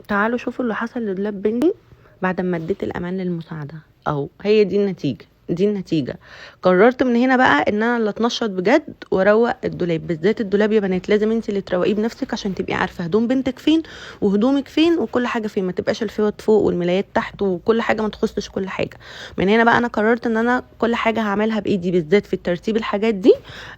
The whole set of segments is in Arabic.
تعالوا شوفوا اللي حصل لدولاب بنتي بعد ما اديت الامان للمساعده. اهو هي دي النتيجه، دي النتيجه. قررت من هنا بقى ان انا اللي اتنشط بجد واروق الدولاب، بالذات الدولاب يا بنات لازم انت اللي تروقيه بنفسك عشان تبقي عارفه هدوم بنتك فين وهدومك فين وكل حاجه فين، ما تبقاش الفوط فوق والملايات تحت وكل حاجه ما تخصش كل حاجه. من هنا بقى انا قررت ان انا كل حاجه هعملها بايدي، بالذات في الترتيب الحاجات دي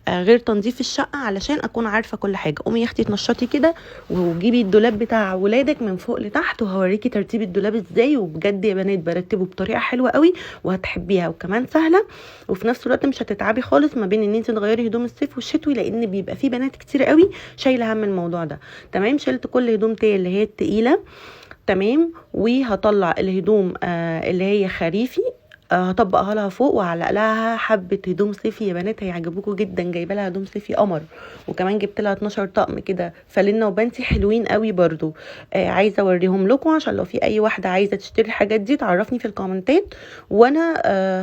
غير تنظيف الشقه، علشان اكون عارفه كل حاجه. قومي يا اختي تنشطي كده وجيبي الدولاب بتاع ولادك من فوق لتحت وهوريكي ترتيب الدولاب ازاي، وبجد يا بنات برتبه بطريقه حلوه قوي وهتحبيها وكمان سهله، وفي نفس الوقت مش هتتعبي خالص ما بين ان انت تغيري هدوم الصيف والشتوي، لان بيبقى في بنات كتير قوي شايله هم الموضوع ده. تمام، شلت كل هدوم تي اللي هي التقيله. تمام، وهطلع الهدوم اللي هي خريفي، هطبقها لها فوق وعلق لها حبه هدوم صيفي. يا بنات هيعجبوكوا جدا، جايبه لها هدوم صيفي قمر، وكمان جبت لها 12 طقم كده فالينا وبنتي حلوين قوي برضو. عايزه اوريهم لكم عشان لو في اي واحده عايزه تشتري الحاجات دي تعرفني في الكومنتات وانا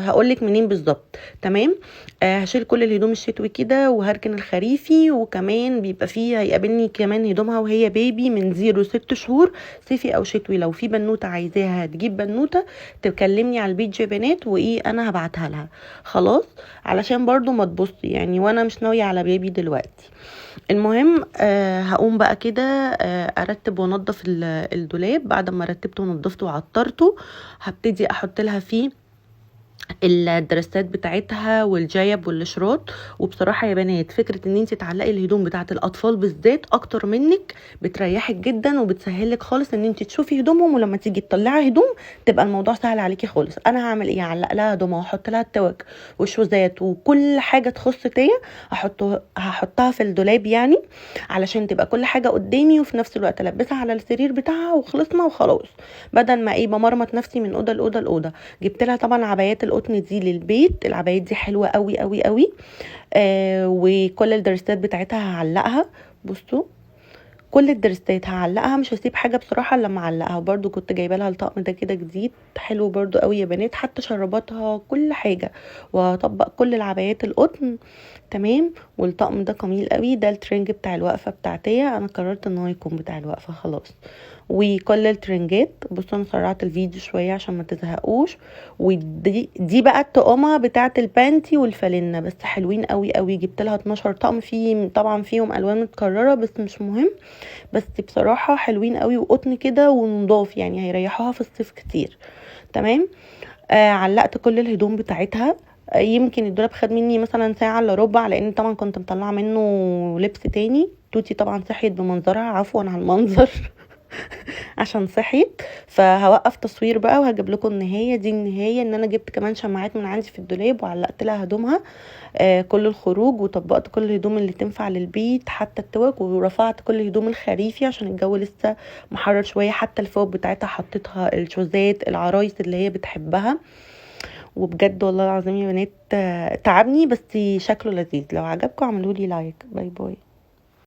هقول لك منين بالظبط. تمام، هشيل كل الهدوم الشتوي كده وهركن الخريفي، وكمان بيبقى فيه هيقابلني كمان هدومها وهي بيبي من 0 ل6 شهور صيفي او شتوي. لو في بنوته عايزاها تجيب بنوته تكلمني على البيج يا بنات وايه انا هبعتها لها خلاص، علشان برضو ما تبصي يعني، وانا مش ناويه على بيبي دلوقتي. المهم هقوم بقى كده ارتب وانضف الدولاب. بعد ما رتبته ونضفته وعطرته هبتدي احط لها فيه الدرسات بتاعتها والجايب والشروط. وبصراحه يا بنات فكره ان انت تعلقي الهدوم بتاعت الاطفال بالذات اكتر منك بتريحك جدا وبتسهلك خالص ان انت تشوفي هدومهم، ولما تيجي تطلعي هدوم تبقى الموضوع سهل عليكي خالص. انا هعمل ايه؟ هعلق لها هدومها واحط لها التوك والشوزات وكل حاجه تخص تيا هحطها في الدولاب يعني، علشان تبقى كل حاجه قدامي، وفي نفس الوقت البسها على السرير بتاعها وخلصنا وخلاص، بدل ما ايه بمرمط نفسي من اوضه لاوضه لاوضه. جبت لها طبعا عبايات القطن دي للبيت، العبايات دي حلوه قوي قوي قوي. وكل الدرسات بتاعتها هعلقها. بصوا كل الدرسات هعلقها، مش هسيب حاجه بصراحه الا لما اعلقها. برضو كنت جايبه لها الطقم ده كده جديد حلو برضو قوي يا بنات، حتى شرباتها كل حاجه. وهطبق كل العبايات القطن. تمام، والطقم ده جميل قوي، ده الترنج بتاع الوقفه بتاعتي، انا قررت ان هو يكون بتاع الوقفه خلاص. وكل الترنجات بصوا انا سرعت الفيديو شويه عشان ما تزهقوش. ودي بقى الطقمه بتاعه البانتي والفالنه، بس حلوين قوي قوي. جبت لها 12 طقم، فيه طبعا فيهم الوان متكرره بس مش مهم، بس بصراحه حلوين قوي وقطن كده ونضاف يعني، هيريحوها في الصيف كتير. تمام، علقت كل الهدوم بتاعتها. يمكن الدولاب خد مني مثلا ساعه الا ربع، لان طبعا كنت مطلعه منه لبس تاني. توتي طبعا صحيت بمنظرها، عفوا على المنظر عشان صحيت. فهوقف تصوير بقى وهجيب لكم النهايه. دي النهايه ان انا جبت كمان شماعات من عندي في الدولاب وعلقت لها هدومها كل الخروج، وطبقت كل الهدوم اللي تنفع للبيت حتى التوك، ورفعت كل الهدوم الخريفي عشان الجو لسه محرر شويه. حتى الفوق بتاعتها حطيتها الشوزات العرايس اللي هي بتحبها. وبجد والله العظيم يا بنات تعبني بس شكله لذيذ. لو عجبكم اعملوا لي لايك. باي باي.